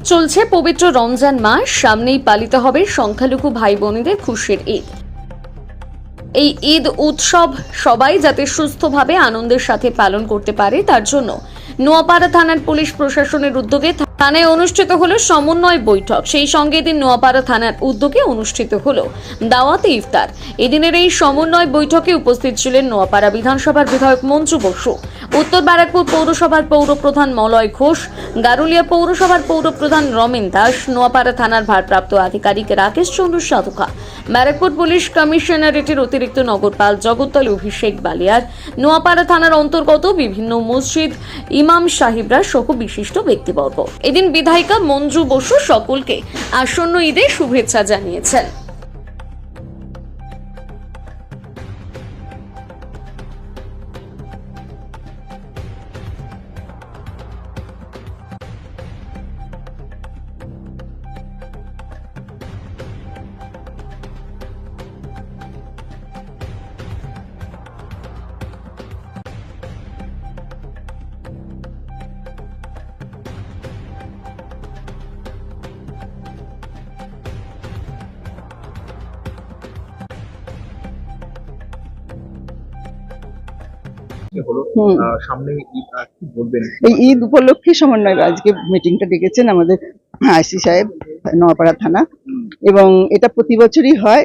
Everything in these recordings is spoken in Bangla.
চলছে পবিত্র রমজান মাস, সামনেই পালিত হবে সংখ্যালঘু ভাই বোনেদের খুশির ঈদ। এই ঈদ উৎসব সবাই যাতে সুস্থভাবে আনন্দের সাথে পালন করতে পারে তার জন্য নোয়াপাড়া থানার পুলিশ প্রশাসনের উদ্যোগে থানায় অনুষ্ঠিত হলো সমন্বয় বৈঠক। সেই সঙ্গে এদিন নোয়াপাড়া থানার উদ্যোগে অনুষ্ঠিত হলো দাওয়াতে ইফতার। এদিনের এই সমন্বয় বৈঠকে উপস্থিত ছিলেন নোয়াপাড়া বিধানসভার বিধায়ক মঞ্জু বসু, উত্তর ব্যারাকপুর পৌরসভার পৌরপ্রধান মলয় ঘোষ, গারুলিয়া পৌরসভার পৌরপ্রধান রমেন দাস, নোয়াপাড়া থানার ভারপ্রাপ্ত আধিকারিক রাকেশ চন্দ্র সাধুকা, ব্যারাকপুর পুলিশ কমিশনারেটের অতিরিক্ত নগরপাল জগদ্দল অভিষেক বালিয়ার, নোয়াপাড়া থানার অন্তর্গত বিভিন্ন মসজিদ ইমাম সাহেবরা সহ বিশিষ্ট ব্যক্তিবর্গ। এদিন বিধায়িকা মঞ্জু বসু সকলকে আসন্ন ঈদের শুভেচ্ছা জানিয়েছেন। হলো সামনে ঈদ, কি বলবেন? এই ঈদ উপলক্ষে সমন্বয় আজকে মিটিংটা ডেকেছেন আমাদের আইসি সাহেব নোয়াপাড়া থানা, এবং এটা প্রতি বছরই হয়।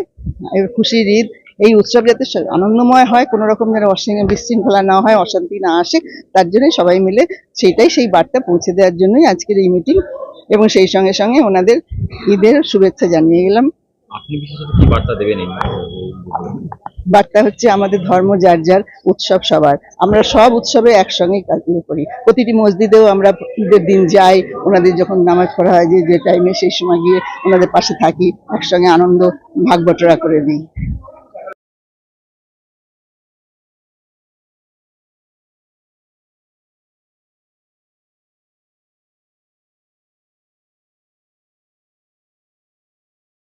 খুশির ঈদ, এই উৎসব যাতে আনন্দময় হয়, কোনো রকম যেন বিশৃঙ্খলা না হয়, অশান্তি না আসে, তার জন্যই সবাই মিলে সেই বার্তা পৌঁছে দেওয়ার জন্যই আজকের এই মিটিং, এবং সেই সঙ্গে সঙ্গে ওনাদের ঈদের শুভেচ্ছা জানিয়ে গেলাম। আপনি বিশেষত কি বার্তা দেবেন? বার্তা হচ্ছে আমাদের ধর্ম যার যার, উৎসব সবার, আমরা সব উৎসবে একসঙ্গে কাটিয়ে করি। প্রতিটি মসজিদেও আমরা ঈদের দিন যাই, ওনাদের যখন নামাজ পড়া হয় যে টাইমে, সেই সময় গিয়ে ওনাদের পাশে থাকি, একসঙ্গে আনন্দ ভাগ বটরা করে নিই।